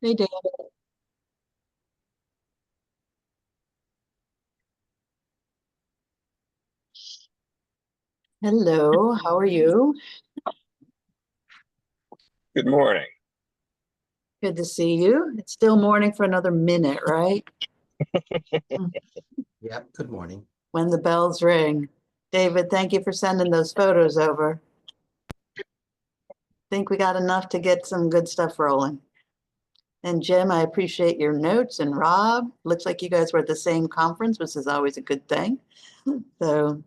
Hey, David. Hello, how are you? Good morning. Good to see you. It's still morning for another minute, right? Yep, good morning. When the bells ring. David, thank you for sending those photos over. Think we got enough to get some good stuff rolling. And Jim, I appreciate your notes. And Rob, looks like you guys were at the same conference, which is always a good thing. So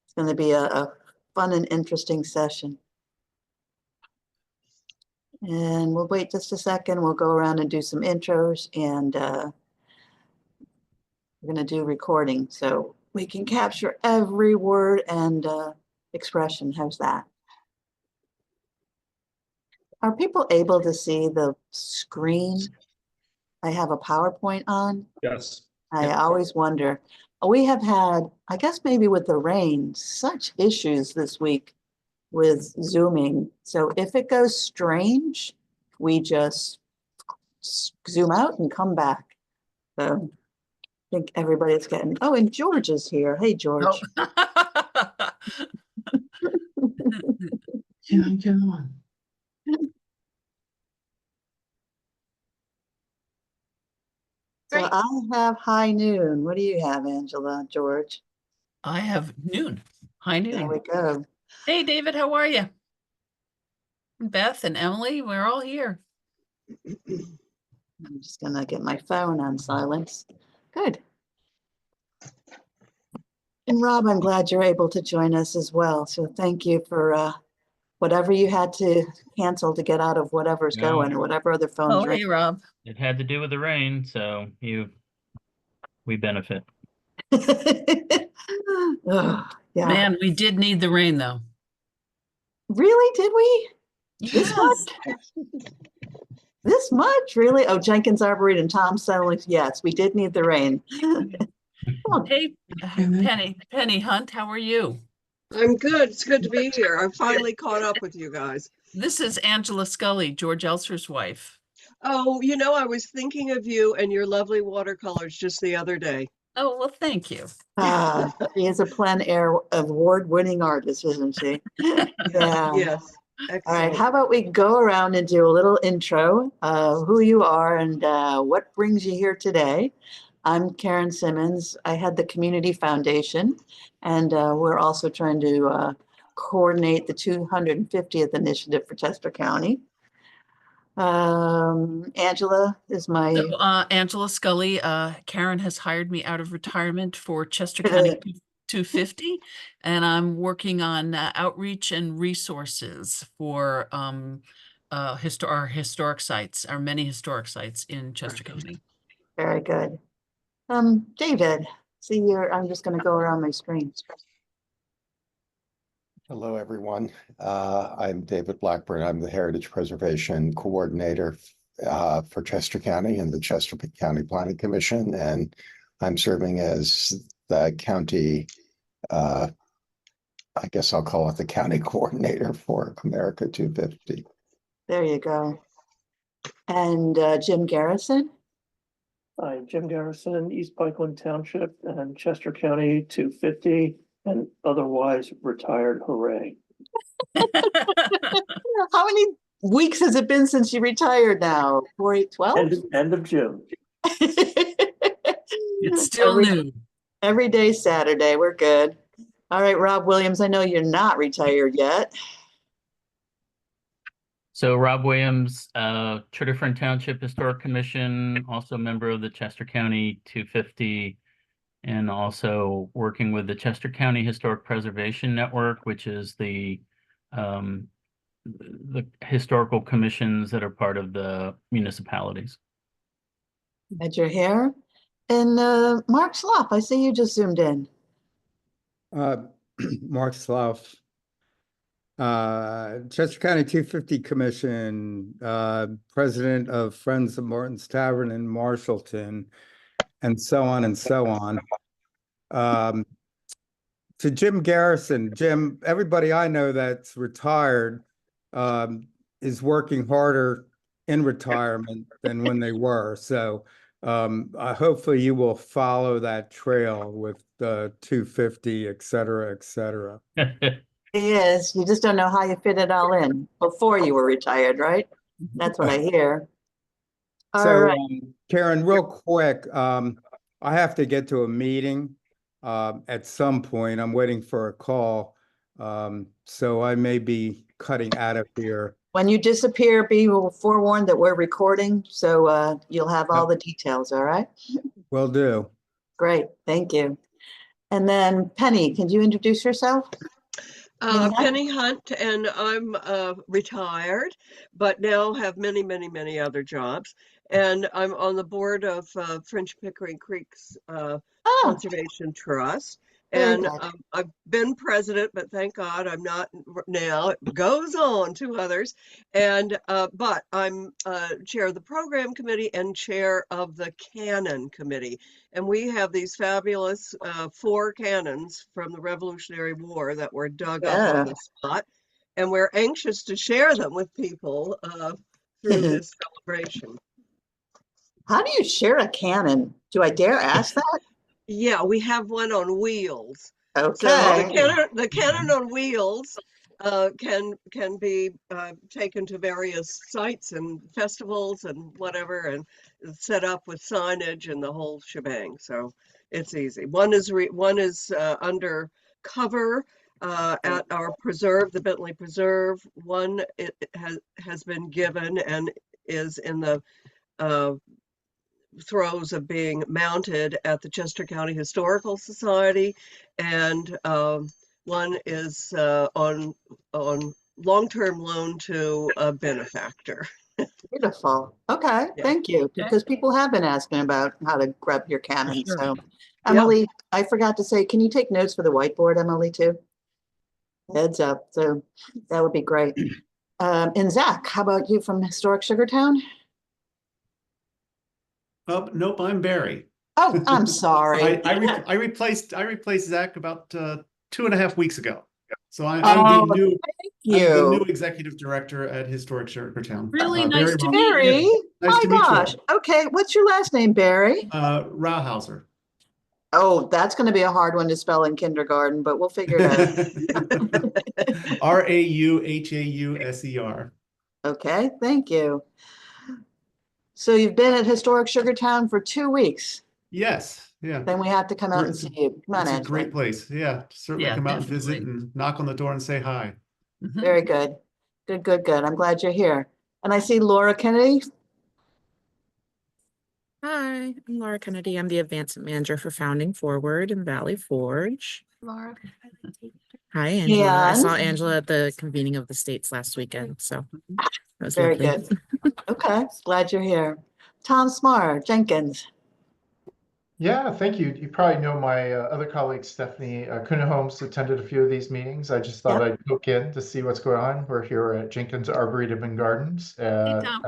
it's going to be a fun and interesting session. And we'll wait just a second. We'll go around and do some intros, and we're going to do recording so we can capture every word and expression. How's that? Are people able to see the screen? I have a PowerPoint on. Yes. I always wonder. We have had, I guess maybe with the rain, such issues this week with Zooming. So if it goes strange, we just zoom out and come back. So I think everybody's getting, oh, and George is here. Hey, George. Yeah, come on. So Great. I have high noon. What do you have, Angela, George? I have noon. High There noon. we go. Hey, David, how are you? Beth and Emily, we're all here. I'm just gonna get my phone on silence. Good. And Rob, I'm glad you're able to join us as well. So thank you for whatever you had to cancel to get out of whatever's No. going or whatever other phones Oh, are. hey, Rob. It had to do with the rain, so we benefit. Oh, yeah. Man, we did need the rain, though. Really? Did we? This Yes. much? This much? Really? Oh, Jenkins Arboretum, Tom Selleck. Yes, we did need the rain. Oh, Hey, Penny Hunt, how are you? I'm good. It's good to be here. I'm finally caught up with you guys. This is Angela Scully, George Elser's wife. Oh, I was thinking of you and your lovely watercolors just the other day. Oh, well, thank you. she is a plein air award-winning artist, isn't she? Yeah. Yes. All right, Excellent. how about we go around and do a little intro of who you are and what brings you here today. I'm Karen Simmons. I head the Community Foundation, and we're also trying to coordinate the 250th initiative for Chester County. Angela is my So, Angela Scully, Karen has hired me out of retirement for Chester County 250, and I'm working on outreach and resources for our historic sites, our many historic sites in Chester County. very good. David, see I'm just going to go around my screen. Hello, everyone. I'm David Blackburn. I'm the Heritage Preservation Coordinator for Chester County and the Chester County Planning Commission, and I'm serving as the county, I guess I'll call it the county coordinator for America 250. There you go. And Jim Garrison. Hi, Jim Garrison, East Pikeland Township and Chester County 250 and otherwise retired. Hooray. How many weeks has it been since you retired now? 4, 8, 12? End of June. It's still new. Every day Saturday. We're good. All right, Rob Williams, I know you're not retired yet. So Rob Williams, Tredyffrin Township Historic Commission, also member of the Chester County 250, and also working with the Chester County Historic Preservation Network, which is the historical commissions that are part of the municipalities. Had your hair. And Mark Slough, I see you just zoomed in. Mark Slough, Chester County 250 Commission, president of Friends of Martin's Tavern in Marshallton, and so on and so on. To Jim Garrison, Jim, everybody I know that's retired is working harder in retirement than when they were. So hopefully you will follow that trail with the 250, et cetera, et cetera. He is. You just don't know how you fit it all in before you were retired, right? That's what I hear. All So, right. Karen, real quick, I have to get to a meeting at some point. I'm waiting for a call. So I may be cutting out of here. When you disappear, be forewarned that we're recording, so you'll have all the details, all right? Will do. Great, thank you. And then Penny, can you introduce yourself? Penny Hunt, and I'm retired, but now have many other jobs. And I'm on the board of French Pickering Creek's Conservation Trust. Very And good. I've been president, but thank God I'm not now. It goes on to others. And but I'm chair of the program committee and chair of the canon committee. And we have these fabulous 4 cannons from the Revolutionary War that were dug up on the spot. And we're anxious to share them with people through this celebration. How do you share a cannon? Do I dare ask that? Yeah, we have one on wheels. Okay. So the cannon on wheels can be taken to various sites and festivals and whatever, and set up with signage and the whole shebang. So it's easy. One is under cover at our preserve, the Bentley Preserve. One it has been given and is in the throes of being mounted at the Chester County Historical Society, and one is on long-term loan to a benefactor. Beautiful. Okay, Yeah. thank you. Because people have been asking about how to grab your cannon. Sure. So, Emily, I forgot to say, can you take notes for the whiteboard, Emily, too? Heads up. So that would be great. And Zach, how about you from Historic Sugartown? Oh, nope, I'm Barry. Oh, I'm sorry. I replaced Zach about 2.5 weeks ago. So I'm Oh, the new thank I'm the new you. executive director at Historic Sugartown. Really nice to Barry, meet Barry, you. nice my to meet you. gosh. Okay, what's your last name, Barry? Rauhauser. Oh, that's going to be a hard one to spell in kindergarten, but we'll figure it out. Rauhauser. Okay, thank you. So you've been at Historic Sugartown for 2 weeks. Yes, yeah. Then we have to come out and see you. Come on, It's a Angela. great place. Yeah, certainly Yeah, come out and visit definitely. and knock on the door and say hi. Mhm. Very good. Good. I'm glad you're here. And I see Laura Kennedy. Hi, I'm Laura Kennedy. I'm the Advancement Manager for Founding Forward in Valley Forge. Laura. Hi, Angela. I saw And Angela at the convening of the states last weekend, so that was very lovely. good. Okay, glad you're here. Tom Smar, Jenkins. Yeah, thank you. You probably know my other colleague, Stephanie Kuhn-Holmes, attended a few of these meetings. I just thought I'd look in to see what's going on. We're here at Jenkins Arboretum and Gardens. Hey, Tom.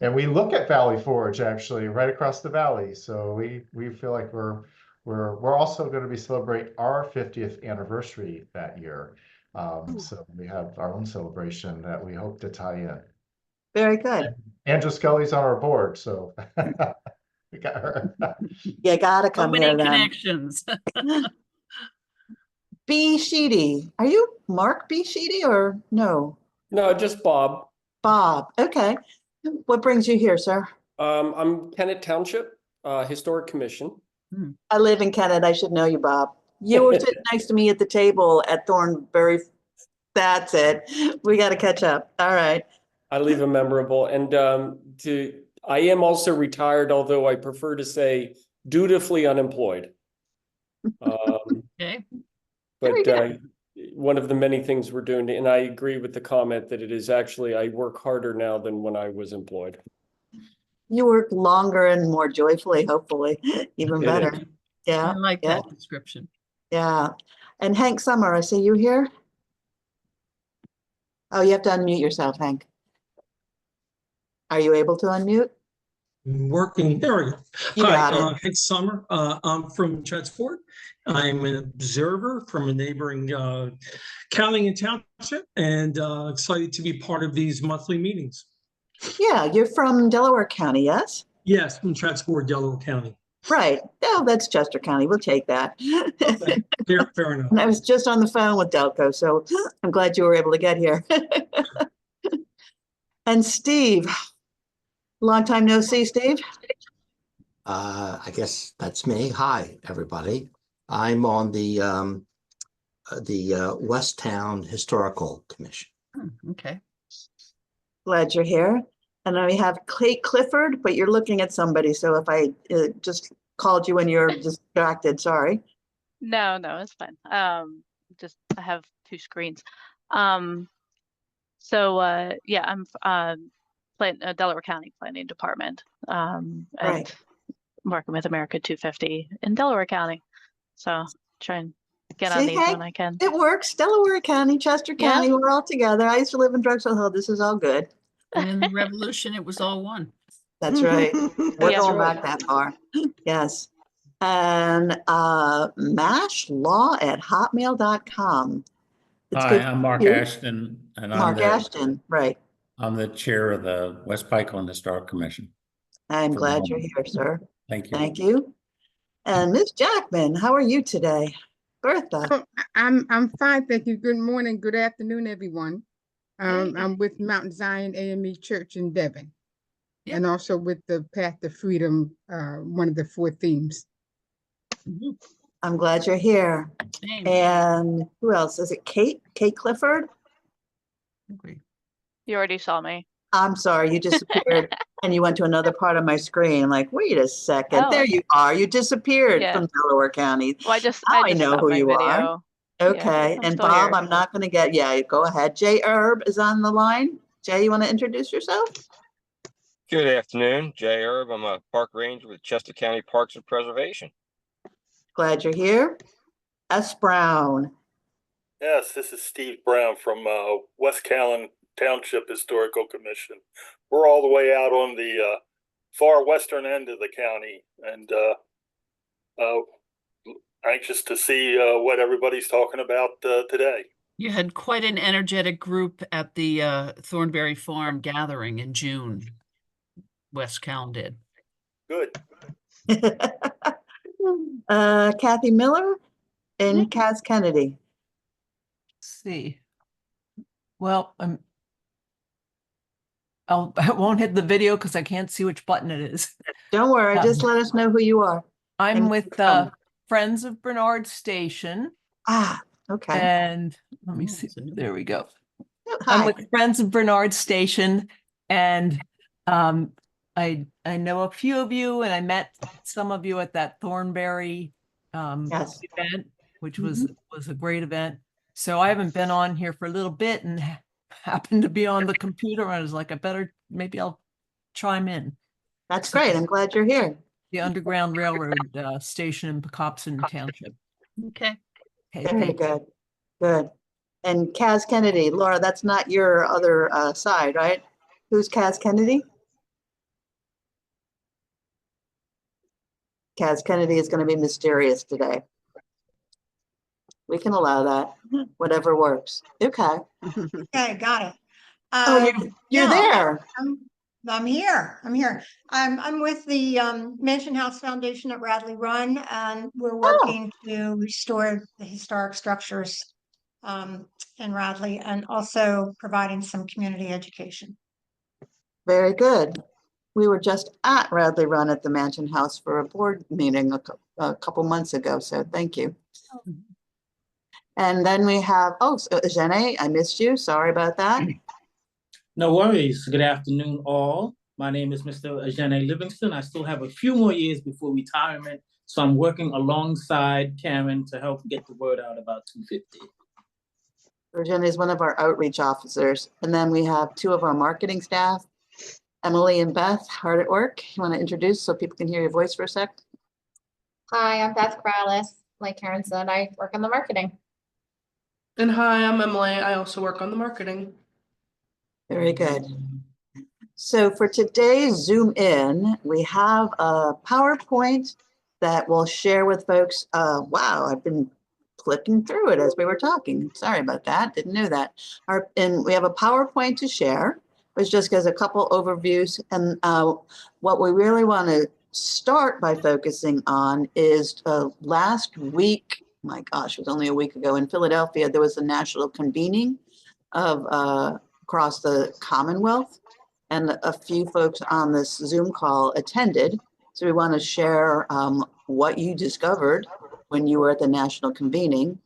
And we look at Valley Forge actually right across the valley. So we feel like we're also going to be celebrating our 50th anniversary that year. So we have our own celebration that we hope to tie in. Very good. And Angela Scully's on our board, so we got her. You gotta So come many here then. connections. B. Sheedy. Are you Mark B. Sheedy or no? No, just Bob. Bob. Okay. What brings you here, sir? I'm Kennett Township Historic Commission. I live in Kennett. I should know you, Bob. You were sitting next to me at the table at Thornbury. That's it. We got to catch up. All right. I leave a memorable, and I am also retired, although I prefer to say dutifully unemployed. Okay. But one of the many things we're doing, and I agree with the comment that it is actually, I work harder now than when I was employed. You work longer and more joyfully, hopefully, even It better. is. Yeah. I like yeah, that description. Yeah. And Hank Summer, I see you here. Oh, you have to unmute yourself, Hank. Are you able to unmute? Working. There we go. You got Hi, it. Hank Summer. I'm from Chetsport. I'm an observer from a neighboring county and township, and excited to be part of these monthly meetings. Yeah, you're from Delaware County, yes? Yes, from Transport, Delaware County. Right. Oh, that's Chester County. We'll take that. Okay, fair enough. And I was just on the phone with Delco, so I'm glad you were able to get here. And Steve, long time no see, Steve. I guess that's me. Hi, everybody. I'm on the West Town Historical Commission. Okay. Glad you're here. And then we have Clay Clifford, but you're looking at somebody. So if I just called you when you're distracted, sorry. No, it's fine. Just I have two screens. Yeah, I'm Delaware County Planning Department. And Right. working with America 250 in Delaware County. So try and get on See, these Hank, when I can. it works. Delaware County, Chester Yeah. County, we're all together. I used to live in Drexel Hill. This is all good. And in the revolution, it was all one. That's right. We're Yeah. going back that far. Yes. And mashlaw@hotmail.com. It's Hi, good. I'm Mark You? Ashton, and Mark Ashton, right. I'm the chair of the West Pikeland Historic Commission. I'm For the glad you're moment. here, sir. Thank you. Thank you. And Ms. Jackman, how are you today? Bertha. Oh, I'm fine, thank you. Good morning, good afternoon, everyone. I'm with Mount Zion AME Church in Devon, Yep. and also with the Path to Freedom, one of the 4 themes. I'm glad you're here. Same. And who else? Is it Kate? Kate Clifford? Agree. You already saw me. I'm sorry, you disappeared and you went to another part of my screen. Like, wait a second. Oh, There okay. you are. You disappeared Yeah. from Delaware County. Well, I just Now I know stopped who my you are. video. Okay. I'm And still Bob, here. I'm not going to get, yeah, go ahead. Jay Erb is on the line. Jay, you want to introduce yourself? Good afternoon, Jay Erb. I'm a park ranger with Chester County Parks and Preservation. Glad you're here. S. Brown. Yes, this is Steve Brown from West Callan Township Historical Commission. We're all the way out on the far western end of the county, and anxious to see what everybody's talking about today. You had quite an energetic group at the Thornberry Farm gathering in June. West Callan did. Good. Kathy Miller and Kaz Kennedy. See. Well, I won't hit the video because I can't see which button it is. Don't worry, just let us know who you are. I'm And with from. Friends of Bernard Station. Ah, okay. And let me see. There we go. Hi. I'm with Friends of Bernard Station, and I know a few of you, and I met some of you at that Thornberry Yes. event, which was a great event. So I haven't been on here for a little bit, and happened to be on the computer. And I was like, maybe I'll chime in. That's great. I'm glad you're here. The Underground Railroad station in Pocopson Township. Okay. Okay, Very thanks. good. Good. And Kaz Kennedy, Laura, that's not your other side, right? Who's Kaz Kennedy? Kaz Kennedy is going to be mysterious today. We can allow that. Whatever works. Okay. Okay, got it. Oh, you're there. I'm here. I'm with the Mansion House Foundation at Radley Run, and we're working to restore the historic structures in Radley, and also providing some community education. Very good. We were just at Radley Run at the Mansion House for a board meeting a couple months ago, so thank you. And then we have, Jenny, I missed you. Sorry about that. No worries. Good afternoon, all. My name is Mr. Ajane Livingston. I still have a few more years before retirement, so I'm working alongside Karen to help get the word out about 250. Virginia is one of our outreach officers. And then we have 2 of our marketing staff, Emily and Beth, hard at work. You want to introduce so people can hear your voice for a sec? Hi, I'm Beth Corrales. Like Karen said, I work on the marketing. And hi, I'm Emily. I also work on the marketing. Very good. So for today's Zoom in, we have a PowerPoint that we'll share with folks. Wow, I've been clicking through it as we were talking. Sorry about that. Didn't know that. And we have a PowerPoint to share. which just gives a couple overviews. And what we really want to start by focusing on is last week, my gosh, it was only a week ago in Philadelphia, there was a national convening of across the Commonwealth, and a few folks on this Zoom call attended. So we want to share what you discovered when you were at the national convening.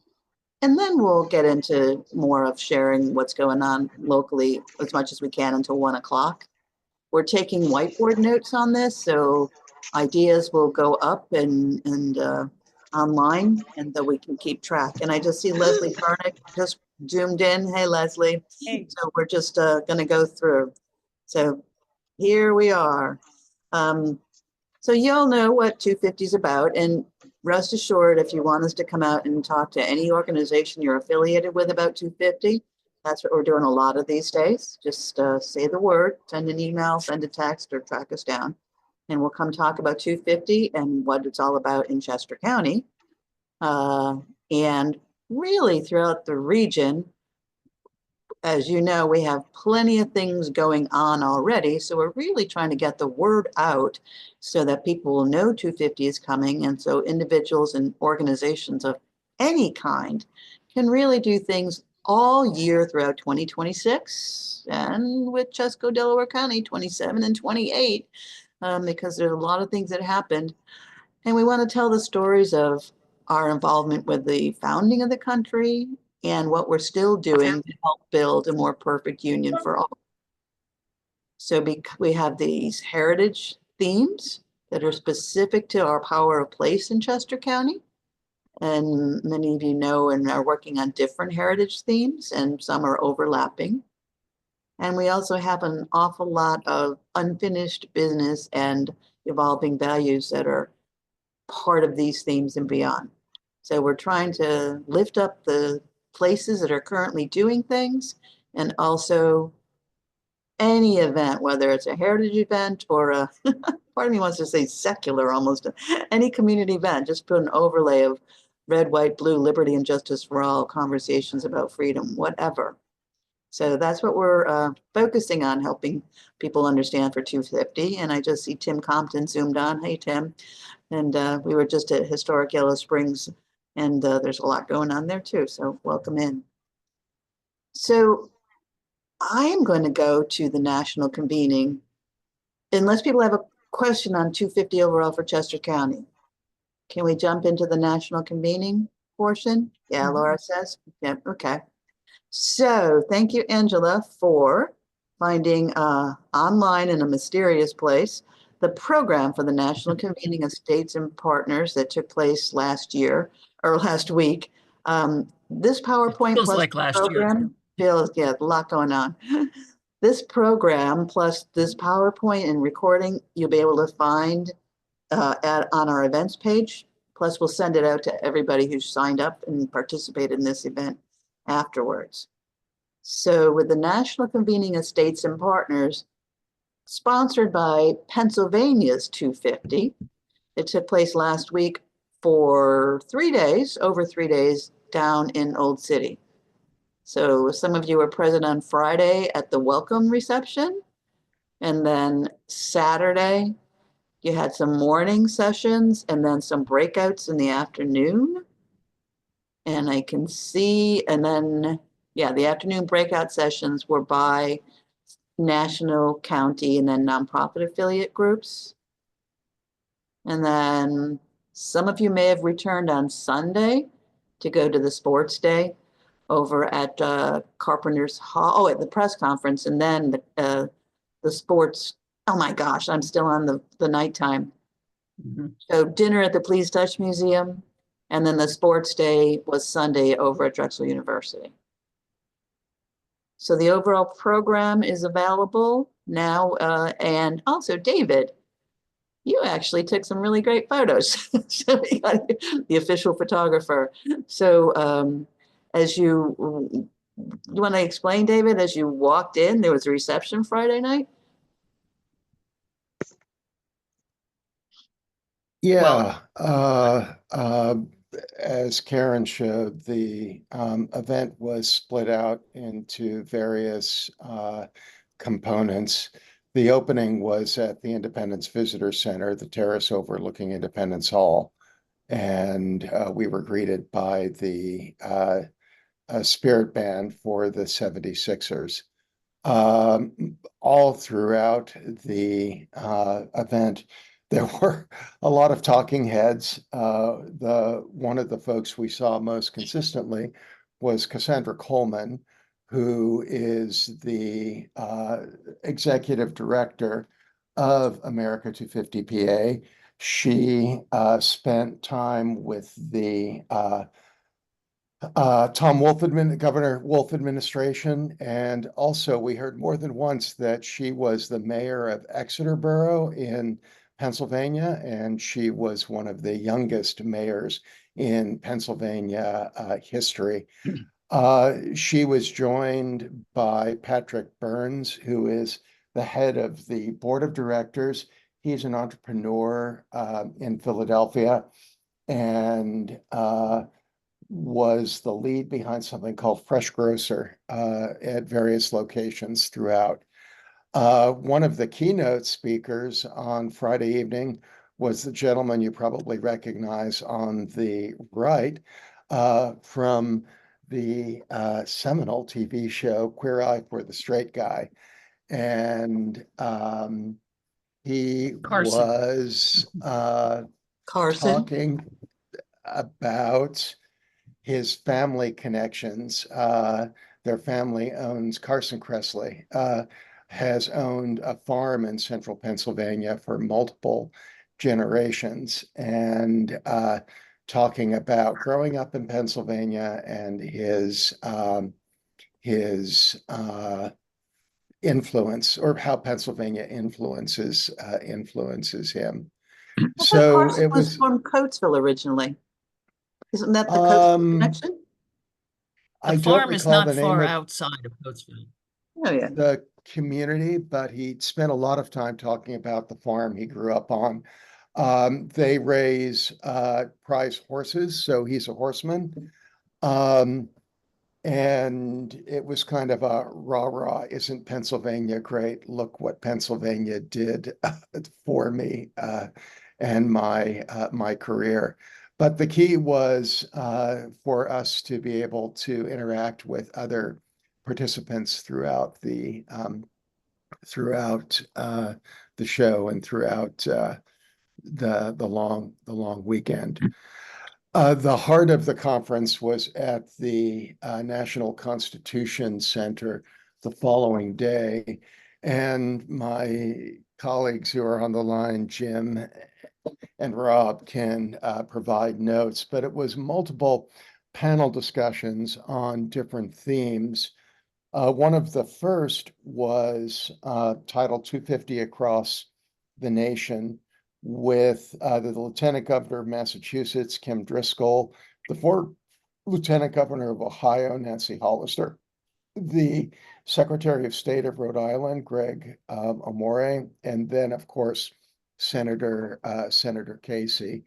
And then we'll get into more of sharing what's going on locally as much as we can until 1 o'clock. We're taking whiteboard notes on this, so ideas will go up and online, and that we can keep track. And I just see Leslie Karnick just zoomed in. Hey, Leslie. Hey. So we're just going to go through. So here we are. So you'll know what 250 is about, and rest assured, if you want us to come out and talk to any organization you're affiliated with about 250, that's what we're doing a lot of these days. Just say the word, send an email, send a text, or track us down, and we'll come talk about 250 and what it's all about in Chester County. And really throughout the region, as you know, we have plenty of things going on already. So we're really trying to get the word out so that people will know 250 is coming. And so individuals and organizations of any kind can really do things all year throughout 2026 and with Chesco, Delaware County 27 and 28, because there's a lot of things that happened. And we want to tell the stories of our involvement with the founding of the country and what we're still doing to help build a more perfect union for all. So we have these heritage themes that are specific to our power of place in Chester County. And many of you know and are working on different heritage themes, and some are overlapping. And we also have an awful lot of unfinished business and evolving values that are part of these themes and beyond. So we're trying to lift up the places that are currently doing things, and also any event, whether it's a heritage event or a, part of me wants to say secular almost, any community event, just put an overlay of red, white, blue, liberty and justice for all, conversations about freedom, whatever. So that's what we're focusing on, helping people understand for 250. And I just see Tim Compton zoomed on. Hey, Tim. And we were just at Historic Yellow Springs, and there's a lot going on there too. So welcome in. So I am going to go to the national convening, unless people have a question on 250 overall for Chester County. Can we jump into the national convening portion? Yeah, Laura says. Yeah, okay. So thank you, Angela, for finding online in a mysterious place the program for the national convening of states and partners that took place last year or last week. This PowerPoint Feels plus like last program feels, yeah, a lot going on. This program plus this PowerPoint and recording, you'll be able to find on our events page. Plus, we'll send it out to everybody who's signed up and participated in this event afterwards. So with the National Convening of States and Partners, sponsored by Pennsylvania's 250, it took place last week for 3 days, over 3 days, down in Old City. So some of you were present on Friday at the welcome reception, and then Saturday, you had some morning sessions and then some breakouts in the afternoon. And I can see, and then, yeah, the afternoon breakout sessions were by national, county, and then nonprofit affiliate groups. And then some of you may have returned on Sunday to go to the sports day over at Carpenter's Hall, at the press conference, and then the sports. Oh my gosh, I'm still on the nighttime. So dinner at the Please Touch Museum, and then the sports day was Sunday over at Drexel University. So the overall program is available now. And also, David, you actually took some really great photos. So we got the official photographer. So as you want to explain, David, as you walked in, there was a reception Friday night? Yeah, as Karen showed, the event was split out into various components. The opening was at the Independence Visitor Center, the terrace overlooking Independence Hall. And we were greeted by the spirit band for the 76ers. All throughout the event, there were a lot of talking heads. One of the folks we saw most consistently was Cassandra Coleman, who is the executive director of America 250 PA. She spent time with the Governor Wolf administration. And also we heard more than once that she was the mayor of Exeter Borough in Pennsylvania, and she was one of the youngest mayors in Pennsylvania history. She was joined by Patrick Burns, who is the head of the board of directors. He's an entrepreneur in Philadelphia, and was the lead behind something called Fresh Grocer at various locations throughout. One of the keynote speakers on Friday evening was the gentleman you probably recognize on the right from the seminal TV show Queer Eye for the Straight Guy. And he Carson. was Carson. talking about his family connections. Their family owns, Carson Kressley, has owned a farm in central Pennsylvania for multiple generations, and talking about growing up in Pennsylvania and his influence, or how Pennsylvania influences him. I thought So Carson it was from Coatesville originally. Isn't that the Coatesville connection? The I don't farm is recall not the name far of outside of Coatesville. Oh, yeah. the community, but he spent a lot of time talking about the farm he grew up on. They raise prize horses, so he's a horseman. And it was kind of a rah-rah, isn't Pennsylvania great? Look what Pennsylvania did for me and my career. But the key was for us to be able to interact with other participants throughout the show and throughout the long weekend. The heart of the conference was at the National Constitution Center the following day. And my colleagues who are on the line, Jim and Rob, can provide notes, but it was multiple panel discussions on different themes. One of the first was Title 250 across the nation, with the Lieutenant Governor of Massachusetts, Kim Driscoll, the former Lieutenant Governor of Ohio, Nancy Hollister, the Secretary of State of Rhode Island, Greg Amore, and then, of course, Senator Casey.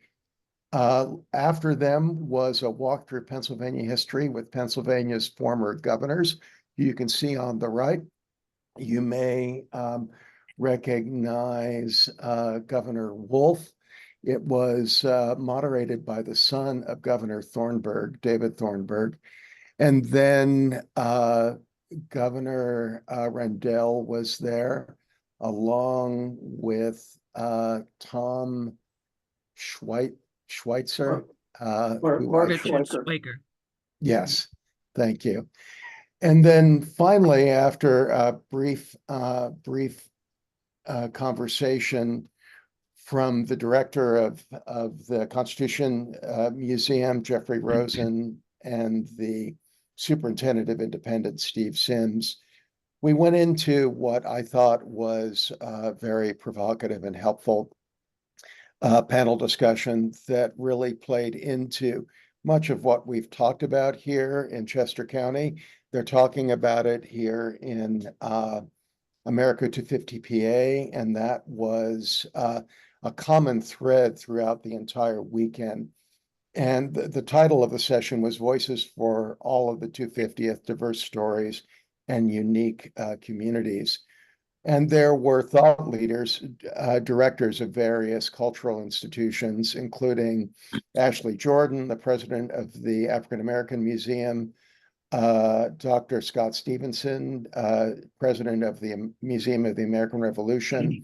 After them was a walk through Pennsylvania history with Pennsylvania's former governors. You can see on the right. You may recognize Governor Wolf. It was moderated by the son of Governor Thornburgh, David Thornburgh. And then Governor Rendell was there, along with Tom Schweitzer. Richard Schweiker. Yes, thank you. And then finally, after a brief conversation from the director of the Constitution Museum, Jeffrey Rosen, and the superintendent of Independence, Steve Sims, we went into what I thought was a very provocative and helpful panel discussion that really played into much of what we've talked about here in Chester County. They're talking about it here in America 250 PA, and that was a common thread throughout the entire weekend. And the title of the session was Voices for All of the 250th, Diverse Stories and Unique Communities. And there were thought leaders, directors of various cultural institutions, including Ashley Jordan, the president of the African American Museum, Dr. Scott Stevenson, president of the Museum of the American Revolution,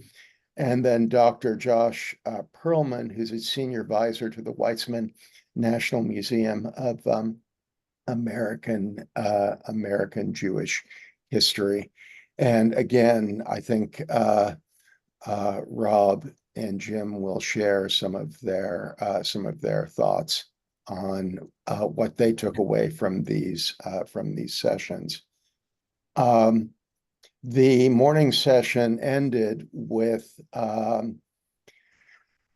and then Dr. Josh Perlman, who's a senior advisor to the Weizmann National Museum of American Jewish History. And again, I think Rob and Jim will share some of their thoughts on what they took away from these sessions. The morning session ended with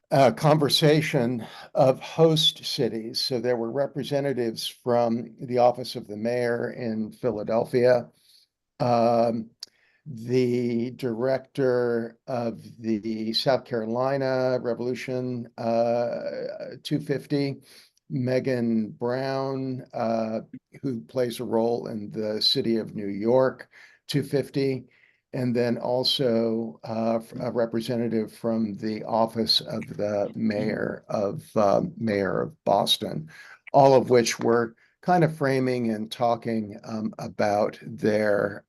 a conversation of host cities. So there were representatives from the Office of the Mayor in Philadelphia, the director of the South Carolina Revolution 250, Megan Brown, who plays a role in the city of New York 250, and then also a representative from the office of the mayor of Boston, all of which were kind of framing and talking about their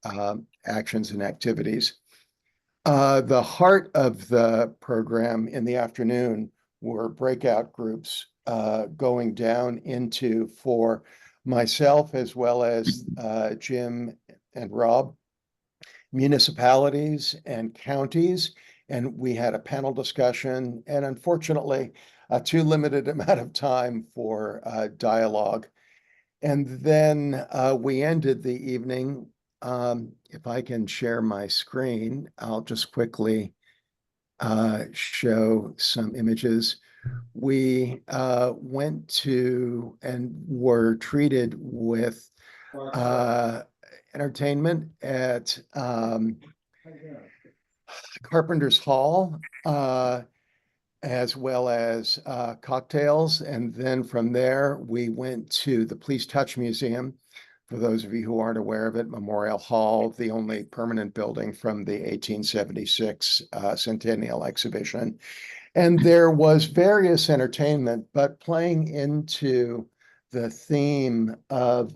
actions and activities. The heart of the program in the afternoon were breakout groups going down into, for myself as well as Jim and Rob, municipalities and counties. And we had a panel discussion, and unfortunately, a too limited amount of time for dialogue. And then we ended the evening. If I can share my screen, I'll just quickly show some images. We went to and were treated with entertainment at Carpenter's Hall, as well as cocktails. And then from there, we went to the Please Touch Museum. For those of you who aren't aware of it, Memorial Hall, the only permanent building from the 1876 Centennial Exhibition. And there was various entertainment, but playing into the theme of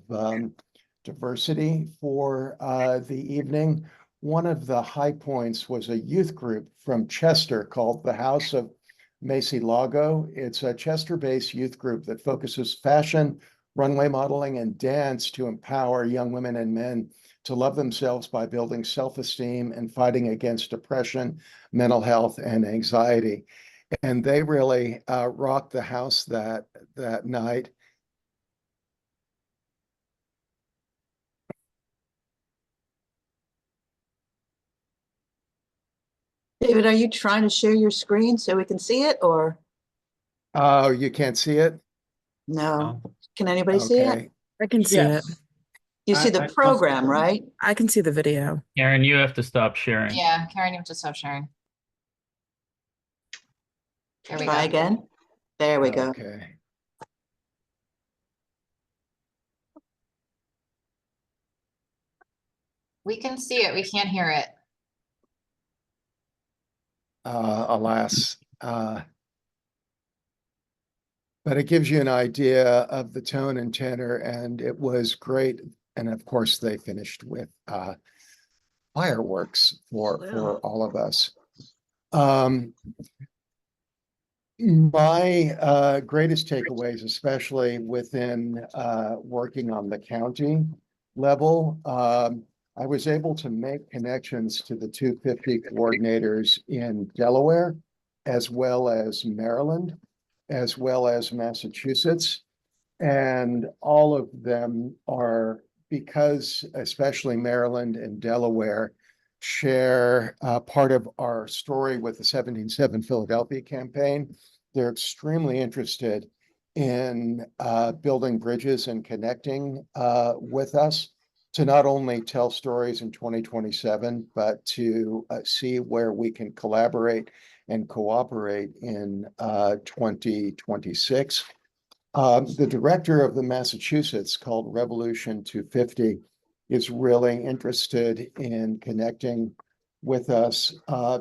diversity for the evening, one of the high points was a youth group from Chester called the House of Macy Lago. It's a Chester-based youth group that focuses fashion, runway modeling, and dance to empower young women and men to love themselves by building self-esteem and fighting against depression, mental health, and anxiety. And they really rocked the house that night. David, are you trying to share your screen so we can see it, or? Oh, you can't see it? No. Can anybody see it? Okay. I can see it. You see the program, right? I can see the video. Karen, you have to stop sharing. Yeah, Karen, you have to stop sharing. There we Try go. again. There we go. Okay. We can see it. We can't hear it. Alas. But it gives you an idea of the tone and tenor, and it was great. And of course, they finished with fireworks for all of us. My greatest takeaways, especially within working on the county level, I was able to make connections to the 250 coordinators in Delaware, as well as Maryland, as well as Massachusetts. And all of them are, because especially Maryland and Delaware share part of our story with the 17-7 Philadelphia campaign. They're extremely interested in building bridges and connecting with us to not only tell stories in 2027, but to see where we can collaborate and cooperate in 2026. The director of the Massachusetts, called Revolution 250, is really interested in connecting with us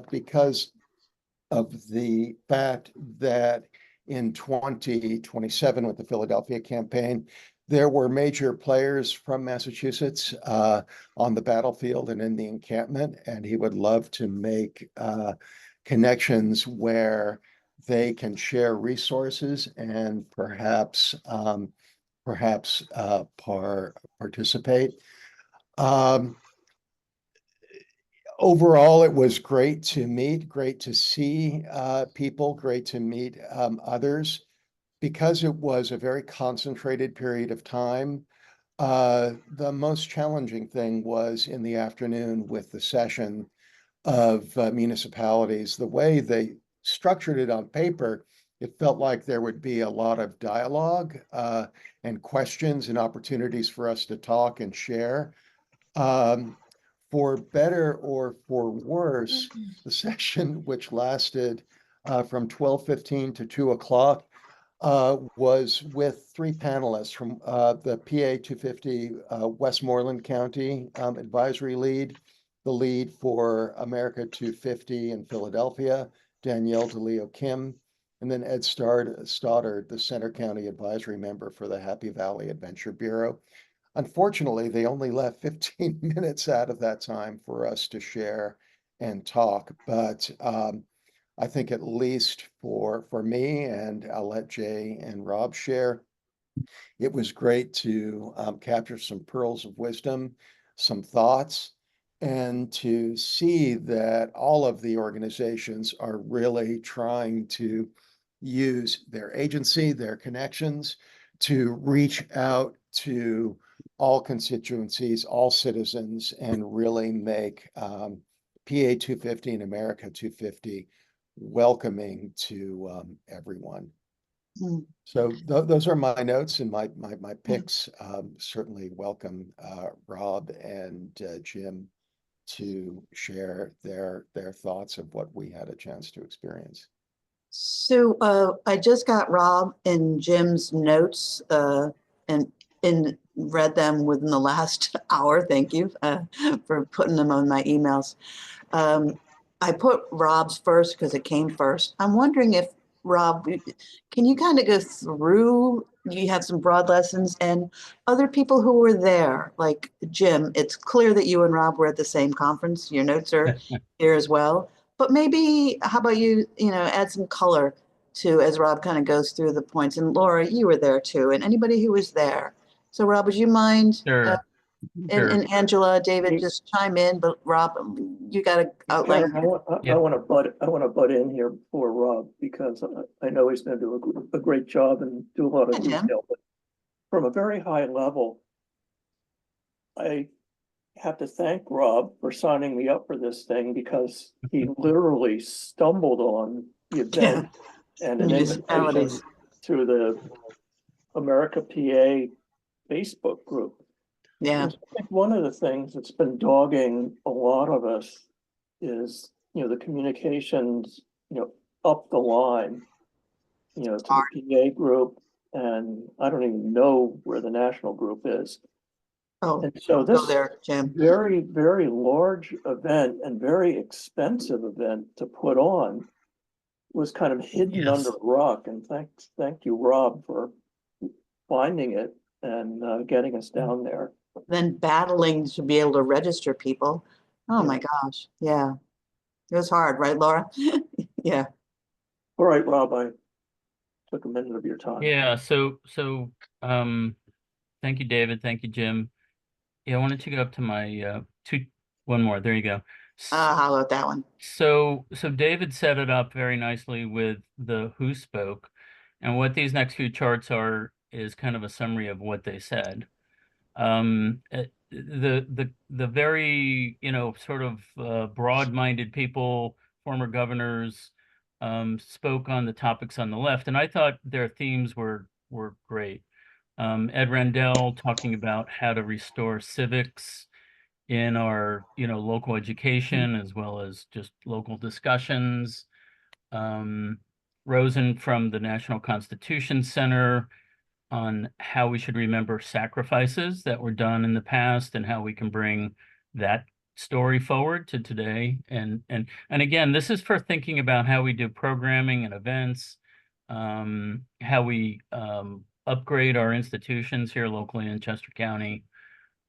because of the fact that in 2027 with the Philadelphia campaign, there were major players from Massachusetts on the battlefield and in the encampment, and he would love to make connections where they can share resources and perhaps participate. Overall, it was great to meet, great to see people, great to meet others. Because it was a very concentrated period of time, the most challenging thing was in the afternoon with the session of municipalities. The way they structured it on paper, it felt like there would be a lot of dialogue and questions and opportunities for us to talk and share. For better or for worse, the session, which lasted from 12:15 to 2 o'clock, was with three panelists from the PA 250 Westmoreland County advisory lead, the lead for America 250 in Philadelphia, Danielle DeLeo Kim, and then Ed Stoddard, the Center County advisory member for the Happy Valley Adventure Bureau. Unfortunately, they only left 15 minutes out of that time for us to share and talk, but I think at least for me, and I'll let Jay and Rob share, it was great to capture some pearls of wisdom, some thoughts, and to see that all of the organizations are really trying to use their agency, their connections to reach out to all constituencies, all citizens, and really make PA 250 and America 250 welcoming to everyone. So those are my notes and my picks. Certainly welcome Rob and Jim to share their thoughts of what we had a chance to experience. So I just got Rob and Jim's notes and read them within the last hour. Thank you for putting them on my emails. I put Rob's first because it came first. I'm wondering if, Rob, can you kind of go through, you have some broad lessons and other people who were there, like Jim, it's clear that you and Rob were at the same conference. Your notes are here as well. But maybe, how about you add some color to, as Rob kind of goes through the points. And Laura, you were there too, and anybody who was there. So Rob, would you mind? Sure. And Angela, David, just chime in, but Rob, you got to outline. Karen, I want to butt in here for Rob because I know he's going to do a great job and do a lot of detail. But from a very high level, I have to thank Rob for signing me up for this thing because he literally stumbled on the event and an invitation through the America PA Facebook group. Yeah. I think one of the things that's been dogging a lot of us is, the communications, up the line, to the PA group, and I don't even know where the national group is. Oh, and so this there, Jim. very, very large event and very expensive event to put on was kind of hidden under a rock. And thank you, Rob, for finding it and getting us down there. Then battling to be able to register people. Oh my gosh. Yeah. It was hard, right, Laura? Yeah. All right, Rob, I took a minute of your time. Yeah, so thank you, David. Thank you, Jim. Yeah, I wanted to go up to my one more. There you go. How about that one? So David set it up very nicely with the who spoke, and what these next few charts are is kind of a summary of what they said. The very sort of broad-minded people, former governors, spoke on the topics on the left, and I thought their themes were great. Ed Rendell talking about how to restore civics in our local education as well as just local discussions. Rosen from the National Constitution Center on how we should remember sacrifices that were done in the past and how we can bring that story forward to today. And again, this is for thinking about how we do programming and events, how we upgrade our institutions here locally in Chester County.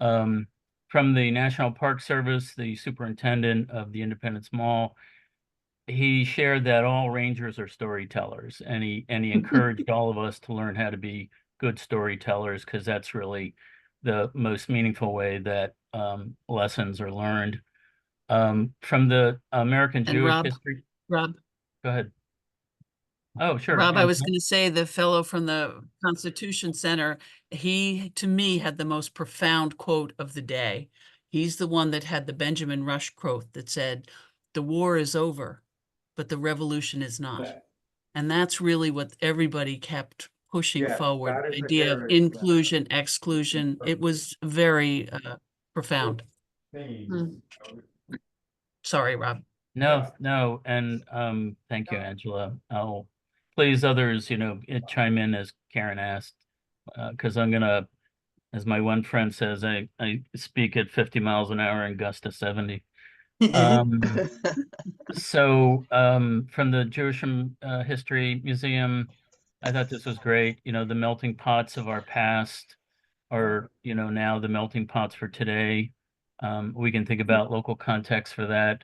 From the National Park Service, the superintendent of the Independence Mall, he shared that all rangers are storytellers, and he encouraged all of us to learn how to be good storytellers, because that's really the most meaningful way that lessons are learned. From the American And Jewish Rob, history. Rob, Go ahead. Oh, sure. Rob, I was Angela. going to say the fellow from the Constitution Center, he, to me, had the most profound quote of the day. He's the one that had the Benjamin Rush quote that said, "The war is over, but the revolution is not." And that's really what everybody kept pushing Yes, forward. that is The the idea of heritage that- inclusion, exclusion. It was very profound. Theme. Sorry, Rob. No, and thank you, Angela. I'll please others, chime in as Karen asked, because I'm gonna, as my one friend says, I speak at 50 miles an hour and gust to 70. So from the Jewish History Museum, I thought this was great. The melting pots of our past are, now the melting pots for today. We can think about local context for that.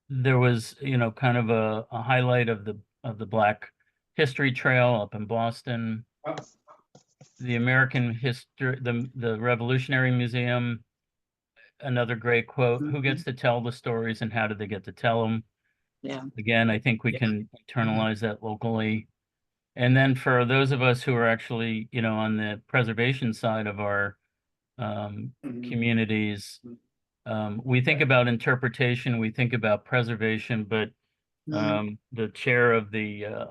There was, kind of a highlight of the Black History Trail up in Boston. The American History, the Revolutionary Museum, another great quote: "Who gets to tell the stories, and how do they get to tell them?" Yeah. Again, I think we can internalize that locally. And then for those of us who are actually, on the preservation side of our communities, we think about interpretation, we think about preservation, but the chair of the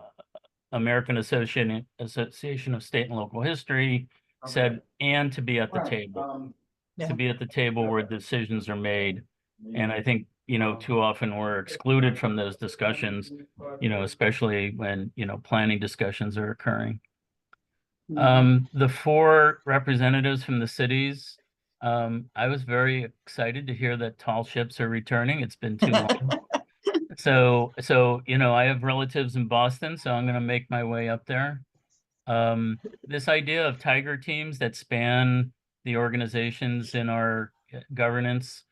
American Association of State and Local History said, and to be at the table, to be at the table where decisions are made. And I think, too often we're excluded from those discussions, especially when, planning discussions are occurring. The 4 representatives from the cities, I was very excited to hear that tall ships are returning. It's been too long. So, I have relatives in Boston, so I'm going to make my way up there. This idea of tiger teams that span the organizations in our governance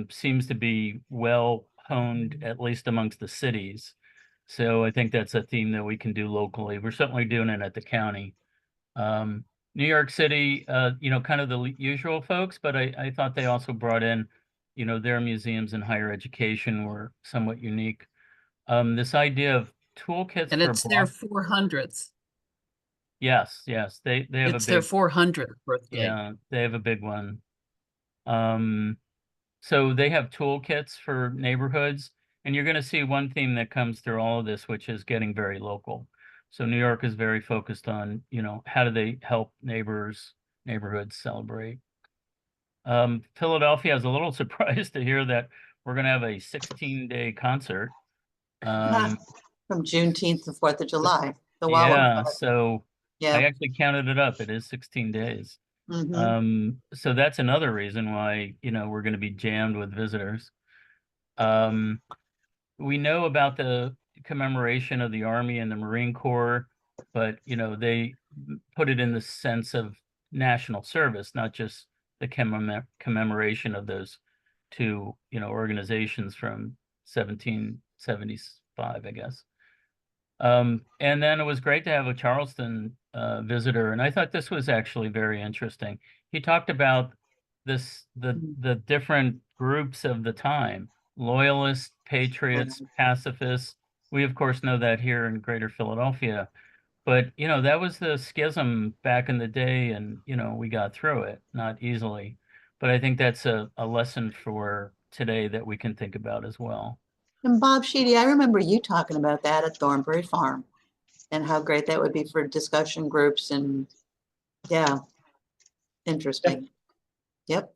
seems to be well honed, at least amongst the cities. So I think that's a theme that we can do locally. We're certainly doing it at the county. New York City, kind of the usual folks, but I thought they also brought in, their museums and higher education were somewhat unique. This idea of toolkits And for it's their 400th. Yes, they have It's a their big, 400th birthday. yeah, they have a big one. So they have toolkits for neighborhoods, and you're going to see one theme that comes through all of this, which is getting very local. So New York is very focused on, how do they help neighborhoods celebrate. Philadelphia, I was a little surprised to hear that we're going to have a 16-day concert. From Juneteenth to 4th of July. The Yeah, wildfire. so Yeah. I actually counted it up. It is 16 days. So that's another reason why, we're going to be jammed with visitors. We know about the commemoration of the Army and the Marine Corps, but, they put it in the sense of national service, not just the commemoration of those 2, organizations from 1775, I guess. And then it was great to have a Charleston visitor, and I thought this was actually very interesting. He talked about the different groups of the time: loyalists, patriots, pacifists. We of course know that here in Greater Philadelphia, but that was the schism back in the day, and we got through it, not easily. But I think that's a lesson for today that we can think about as well. And Bob Sheedy, I remember you talking about that at Thornbury Farm and how great that would be for discussion groups and yeah, interesting. Yep,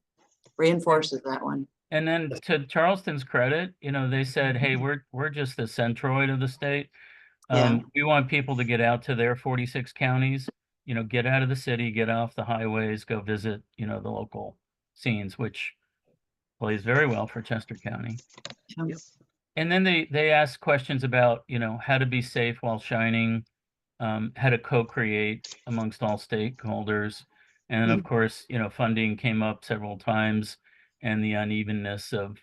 reinforces that one. And then to Charleston's credit, they said, hey, we're just the centroid of the state. We want people to get out to their 46 counties, get out of the city, get off the highways, go visit, the local scenes, which plays very well for Chester County. Yep. And then they ask questions about, how to be safe while shining, how to co-create amongst all stakeholders. And then, of course, funding came up several times and the unevenness of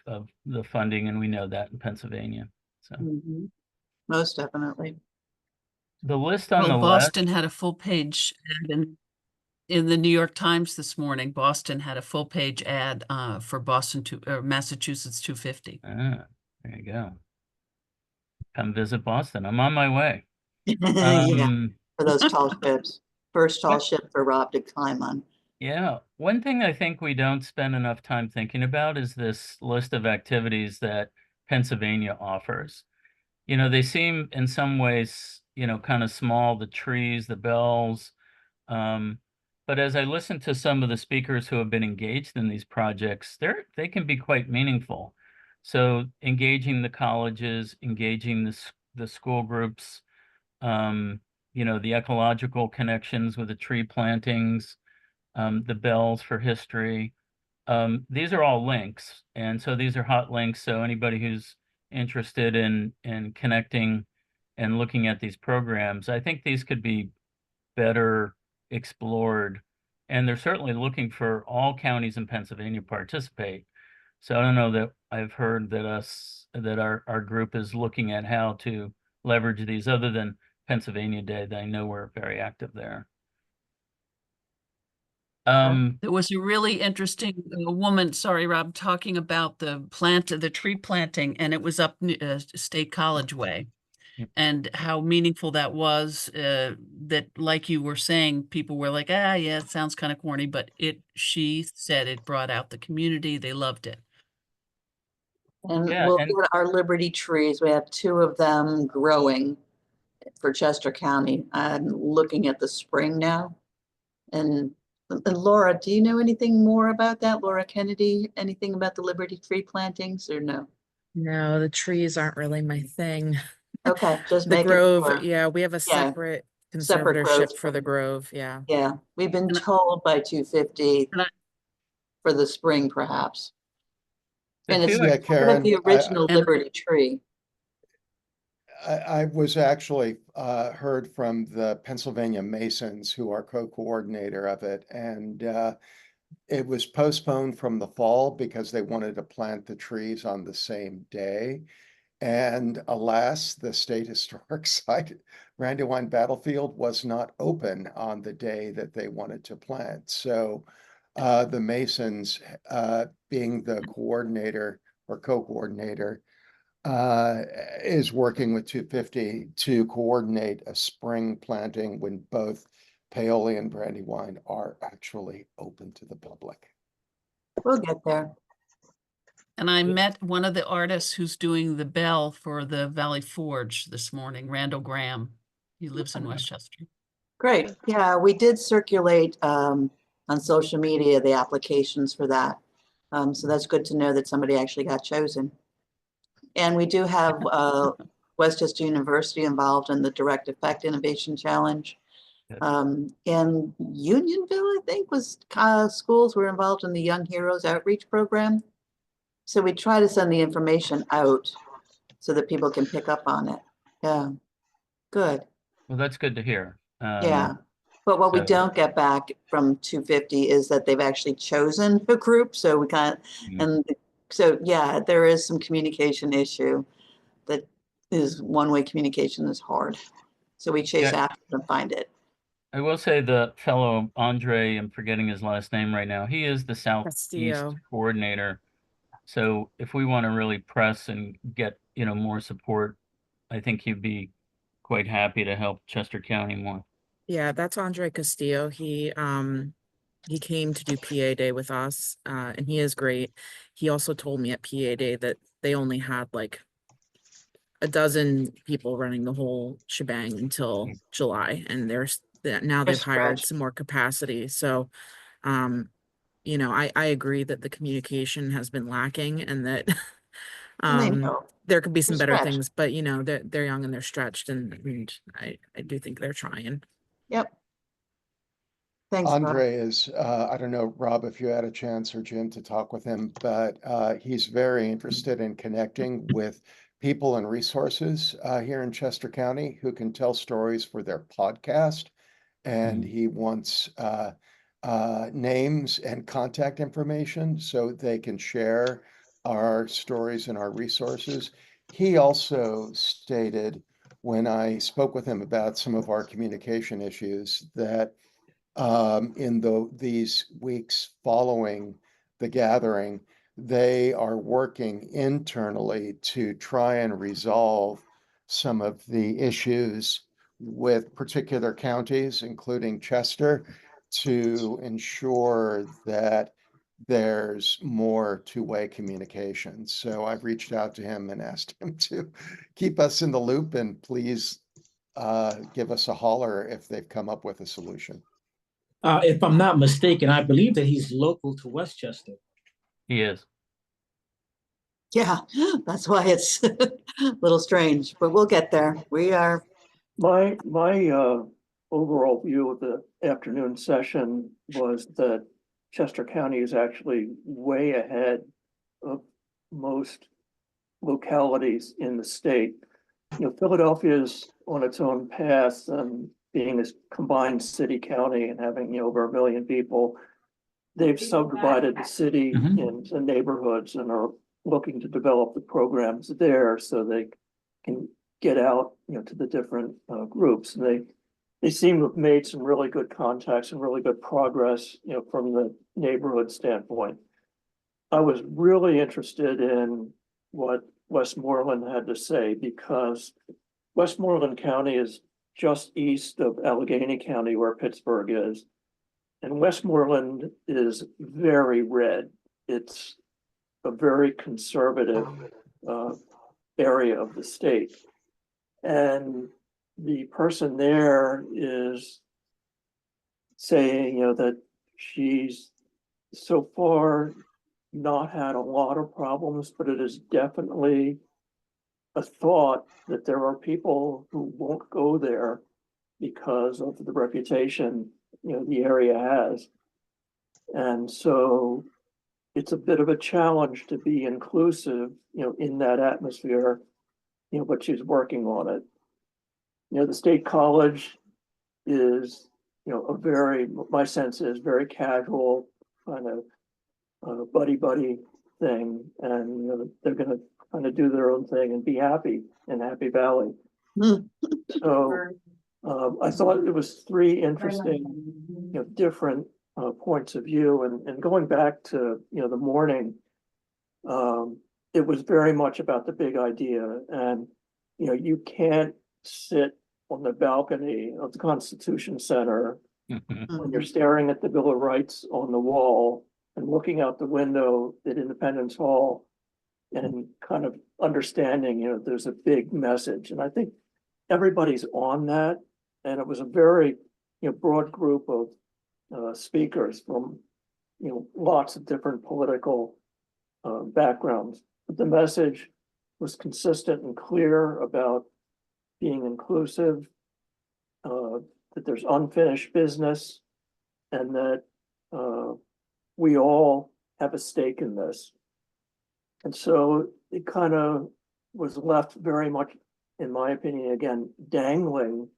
the funding, and we know that in Pennsylvania. So Most definitely. the list on the Well, left, Boston had a full page ad in the New York Times this morning. Boston had a full page ad for Massachusetts 250. there you go. Come visit Boston. I'm on my way. Yeah, for those tall ships. First tall ship for Rob to climb on. Yeah, one thing I think we don't spend enough time thinking about is this list of activities that Pennsylvania offers. They seem in some ways, kind of small, the trees, the bells. But as I listen to some of the speakers who have been engaged in these projects, they can be quite meaningful. So engaging the colleges, engaging the school groups, the ecological connections with the tree plantings, the bells for history. These are all links. And so these are hot links. So anybody who's interested in connecting and looking at these programs, I think these could be better explored. And they're certainly looking for all counties in Pennsylvania participate. So I don't know that I've heard that our group is looking at how to leverage these other than Pennsylvania Day, that I know we're very active there. There was a really interesting woman, sorry, Rob, talking about the tree planting, and it was up State College Way. Yep. And how meaningful that was, that like you were saying, people were like, yeah, it sounds kind of corny, but she said it brought out the community. They loved it. And Yeah, we'll and- get our Liberty trees. We have 2 of them growing for Chester County. I'm looking at the spring now. And Laura, do you know anything more about that? Laura Kennedy, anything about the Liberty tree plantings or no? No, the trees aren't really my thing. Okay, just The making Grove, sure. yeah, we have a Yeah, separate separate conservatorship groves for the Grove, yeah. Yeah, we've been And I- told by 250 And I- for the spring perhaps. The And it's two- Yeah, part of Karen, the original And- Liberty tree. I was actually heard from the Pennsylvania Masons, who are co-coordinator of it, and it was postponed from the fall because they wanted to plant the trees on the same day. And alas, the State Historic Site, Brandywine Battlefield, was not open on the day that they wanted to plant. So the Masons, being the coordinator or co-coordinator, is working with 250 to coordinate a spring planting when both Paoli and Brandywine are actually open to the public. We'll get there. And I met one of the artists who's doing the bell for the Valley Forge this morning, Randall Graham. He lives in Westchester. Great. Yeah, we did circulate on social media the applications for that. So that's good to know that somebody actually got chosen. And we do have Westchester University involved in the Direct Effect Innovation Challenge. And Unionville, I think, was schools were involved in the Young Heroes Outreach Program. So we try to send the information out so that people can pick up on it. Yeah, good. Well, that's good to hear. Yeah. But what we so- don't get back from 250 is that they've actually chosen a group. So we can't, and so, yeah, there is some communication issue that is one-way communication is hard. So we chase Yeah. after them, find it. I will say the fellow Andre, I'm forgetting his last name right now. He is the Southeast Castillo. coordinator. So if we want to really press and get, more support, I think he'd be quite happy to help Chester County more. Yeah, that's Andre Castillo. He came to do PA Day with us, and he is great. He also told me at PA Day that they only had like a dozen people running the whole shebang until July, and now they've hired stretched. some more capacity. So, I agree that the communication has been lacking, and that And they know. there could be some They're better stretched. things. But they're young and they're stretched, and I do think they're trying. Yep. Thanks, Rob. Andre is, I don't know, Rob, if you had a chance or Jim to talk with him, but he's very interested in connecting with people and resources here in Chester County who can tell stories for their podcast. And he wants names and contact information so they can share our stories and our resources. He also stated when I spoke with him about some of our communication issues that in these weeks following the gathering, they are working internally to try and resolve some of the issues with particular counties, including Chester, to ensure that there's more two-way communication. So I've reached out to him and asked him to keep us in the loop and please give us a holler if they've come up with a solution. If I'm not mistaken, I believe that he's local to Westchester. He is. Yeah, that's why it's a little strange, but we'll get there. We are. My overall view of the afternoon session was that Chester County is actually way ahead of most localities in the state. You know, Philadelphia is on its own path and being this combined city county and having, over 1 million people. They've subdivided the city into neighborhoods and are looking to develop the programs there so they can get out, to the different groups. And they seem to have made some really good contacts and really good progress, from the neighborhood standpoint. I was really interested in what Westmoreland had to say because Westmoreland County is just east of Allegheny County where Pittsburgh is. And Westmoreland is very red. It's a very conservative area of the state. And the person there is saying, that she's so far not had a lot of problems, but it is definitely a thought that there are people who won't go there because of the reputation, the area has. And so it's a bit of a challenge to be inclusive, in that atmosphere, but she's working on it. The State College is, my sense is very casual kind of buddy thing. And, they're going to kind of do their own thing and be happy in Happy Valley. So I thought it was 3 interesting, different points of view. And going back to, the morning, it was very much about the big idea. And, you can't sit on the balcony of the Constitution Center when you're staring at the Bill of Rights on the wall and looking out the window at Independence Hall and kind of understanding, there's a big message. And I think everybody's on that. And it was a very, broad group of speakers from, lots of different political backgrounds. But the message was consistent and clear about being inclusive, that there's unfinished business, and that we all have a stake in this. And so it kind of was left very much, in my opinion, again, dangling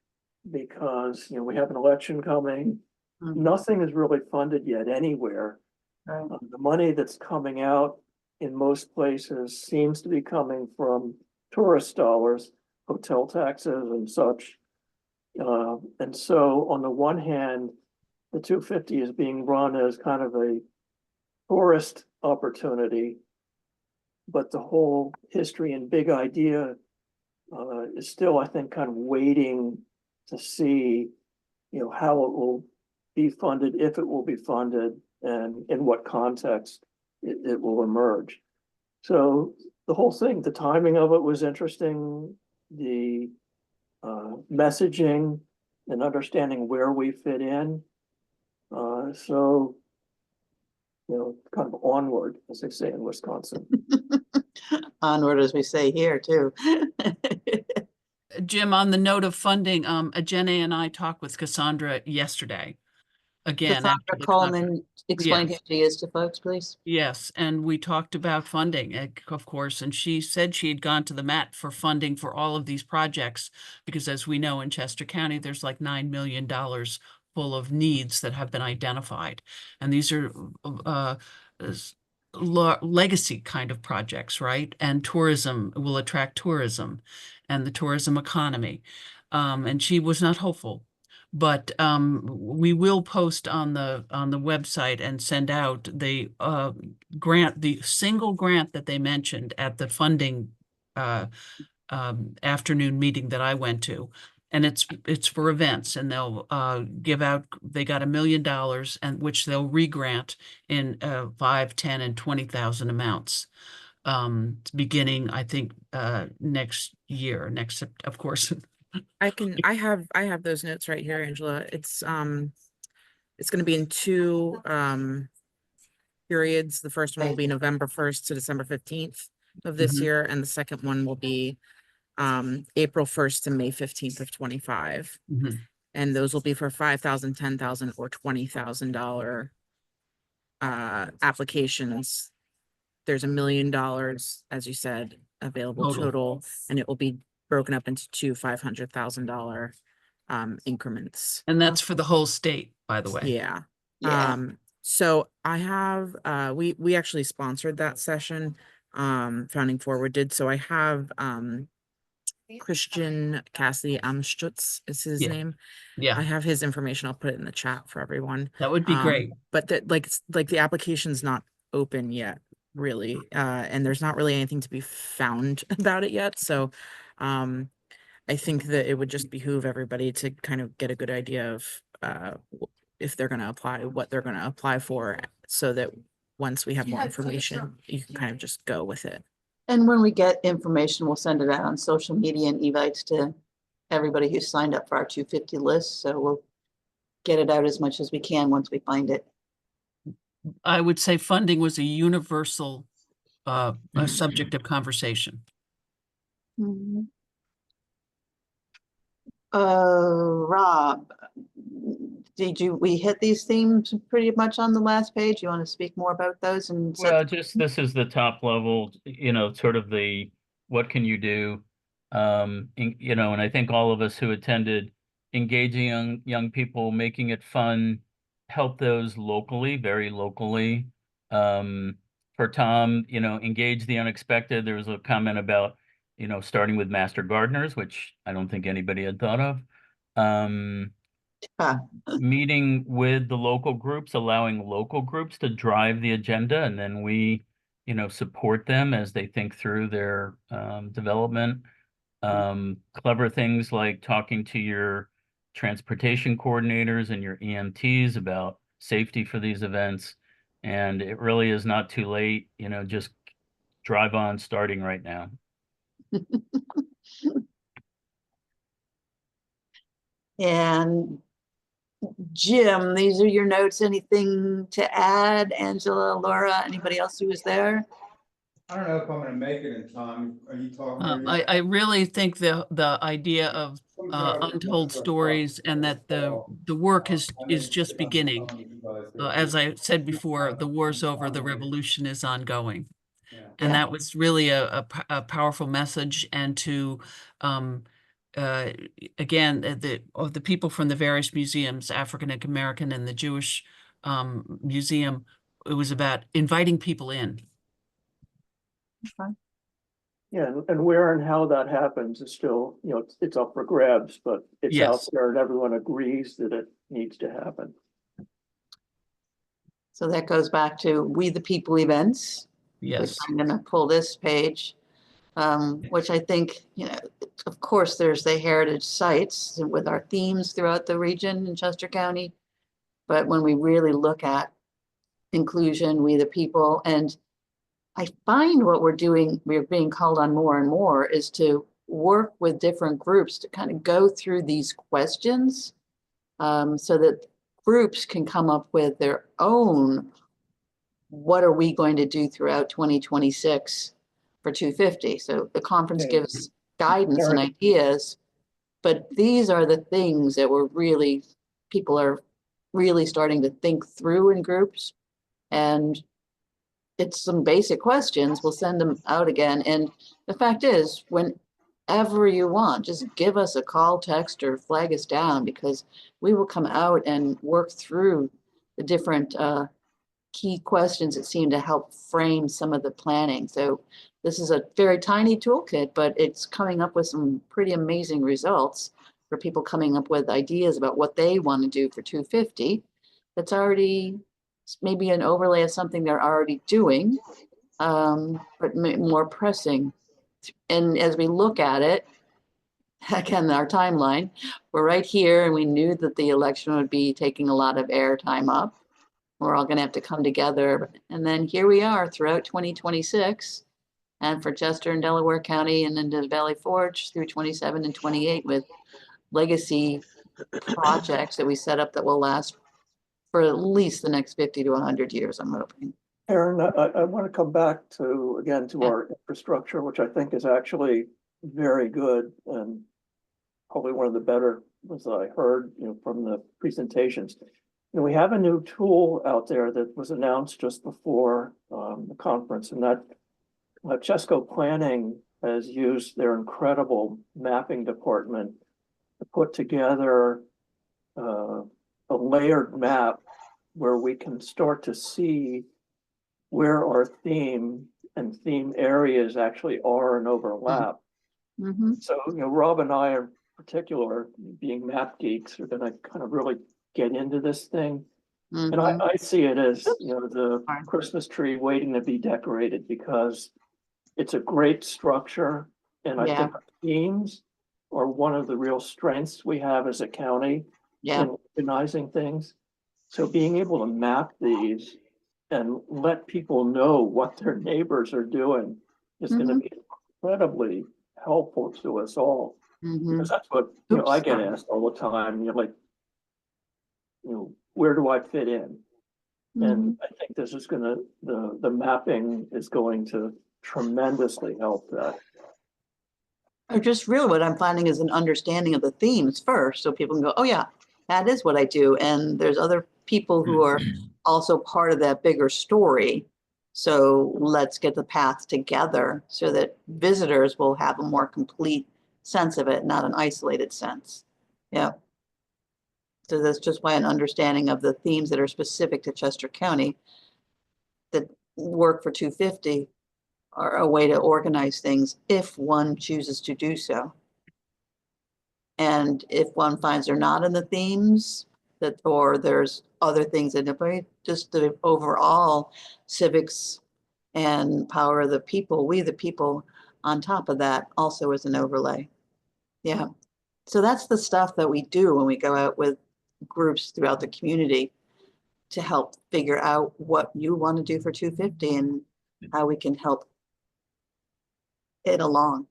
because, we have an election coming. Nothing is really funded yet anywhere. The money that's coming out in most places seems to be coming from tourist dollars, hotel taxes and such. And so on the one hand, the 250 is being run as kind of a tourist opportunity, but the whole history and big idea is still, I think, kind of waiting to see, how it will be funded, if it will be funded, and in what context it will emerge. So the whole thing, the timing of it was interesting, the messaging and understanding where we fit in. So, kind of onward, as they say in Wisconsin. Onward, as we say here too. Jim, on the note of funding, Ajene and I talked with Cassandra yesterday. again Cassandra after the Coleman, conference. explain who Yes. she is to folks, please. Yes, and we talked about funding, of course, and she said she had gone to the mat for funding for all of these projects because, as we know, in Chester County, there's like $9 million full of needs that have been identified, and these are legacy kind of projects, right? And tourism will attract tourism, and the tourism economy. And she was not hopeful. But we will post on the website and send out the grant, the single grant that they mentioned at the funding afternoon meeting that I went to. And it's for events, and they'll give out, they got $1 million, and which they'll re-grant in 5, 10, and 20,000 amounts. Beginning, I think, next year, of course. I have those notes right here, Angela. It's going to be in two periods. The first one will be November 1st to December 15th of this year, and the second one will be April 1st to May 15th of 25. And those will be for $5,000, $10,000, or $20,000 applications. There's $1 million, as you said, available total, and it will be broken up into two $500,000 increments. And that's for the whole state, by the way. Yeah. Yeah. So I have we actually sponsored that session. Founding Forward did. So I have Christian Cassidy Amstutz is his name. Yeah. I have his information. I'll put it in the chat for everyone. That would be great. But that like the application's not open yet, really. And there's not really anything to be found about it yet. So I think that it would just behoove everybody to kind of get a good idea of if they're going to apply, what they're going to apply for, so that once we have more information, you can kind of just go with it. And when we get information, we'll send it out on social media and evites to everybody who's signed up for our 250 list. So we'll get it out as much as we can once we find it. I would say funding was a universal a subject of conversation. Rob, we hit these themes pretty much on the last page? You want to speak more about those? And well, just this is the top level, sort of the what can you do, and I think all of us who attended, engaging young people, making it fun, help those locally, very locally. For Tom, engage the unexpected. There was a comment about starting with master gardeners, which I don't think anybody had thought of. Meeting with the local groups, allowing local groups to drive the agenda, and then we, support them as they think through their development. Clever things like talking to your transportation coordinators and your EMTs about safety for these events. And it really is not too late, just drive on starting right now. And Jim, these are your notes. Anything to add? Angela, Laura, anybody else who was there? I don't know if I'm going to make it in time. Are you talking? I really think the idea of untold stories, and that the work is just beginning. As I said before, the war's over, the revolution is ongoing. And that was really a powerful message. And to again, the people from the various museums, African American and the Jewish Museum, it was about inviting people in. Yeah, and where and how that happens is still, it's up for grabs, but it's out there and everyone agrees that it needs to happen. So that goes back to We the People events. Yes. Which I'm going to pull this page, which I think, of course, there's the heritage sites with our themes throughout the region in Chester County. But when we really look at inclusion, We the People, and I find what we're doing, we're being called on more and more, is to work with different groups to kind of go through these questions so that groups can come up with their own, what are we going to do throughout 2026 for 250? So the conference gives guidance and ideas, but these are the things that we're really, people are really starting to think through in groups. And it's some basic questions. We'll send them out again. And the fact is, whenever you want, just give us a call, text, or flag us down, because we will come out and work through the different key questions that seem to help frame some of the planning. So this is a very tiny toolkit, but it's coming up with some pretty amazing results for people coming up with ideas about what they want to do for 250. That's already maybe an overlay of something they're already doing, but more pressing. And as we look at it, again, our timeline, we're right here, and we knew that the election would be taking a lot of airtime up. We're all going to have to come together. And then here we are throughout 2026, and for Chester and Delaware County and into Valley Forge through 27 and 28 with legacy projects that we set up that will last for at least the next 50 to 100 years, I'm hoping. Aaron, I want to come back to, again, to our infrastructure, which I think is actually very good and probably one of the better ones that I heard, from the presentations. We have a new tool out there that was announced just before the conference, and that Chesco Planning has used their incredible mapping department to put together a layered map where we can start to see where our theme and theme areas actually are and overlap. Mm-hmm. So, Rob and I in particular, being map geeks, are going to kind of really get into this thing. Mm-hmm. And I see it as, the Christmas tree waiting to be decorated, because it's a great structure. And I think our themes are one of the real strengths we have as a county in organizing things. So being able to map these and let people know what their neighbors are doing is going to be incredibly helpful to us all. Because that's what I get asked all the time. Where do I fit in? And I think this is the mapping is going to tremendously help that. Or just really what I'm finding is an understanding of the themes first, so people can go, oh yeah, that is what I do. And there's other people who are also part of that bigger story. So let's get the path together so that visitors will have a more complete sense of it, not an isolated sense. Yeah. So that's just why an understanding of the themes that are specific to Chester County that work for 250 are a way to organize things if one chooses to do so. And if one finds they're not in the themes, or there's other things in it, just the overall civics and power of the people, we the people on top of that also is an overlay. Yeah. So that's the stuff that we do when we go out with groups throughout the community to help figure out what you want to do for 250 and how we can help it along.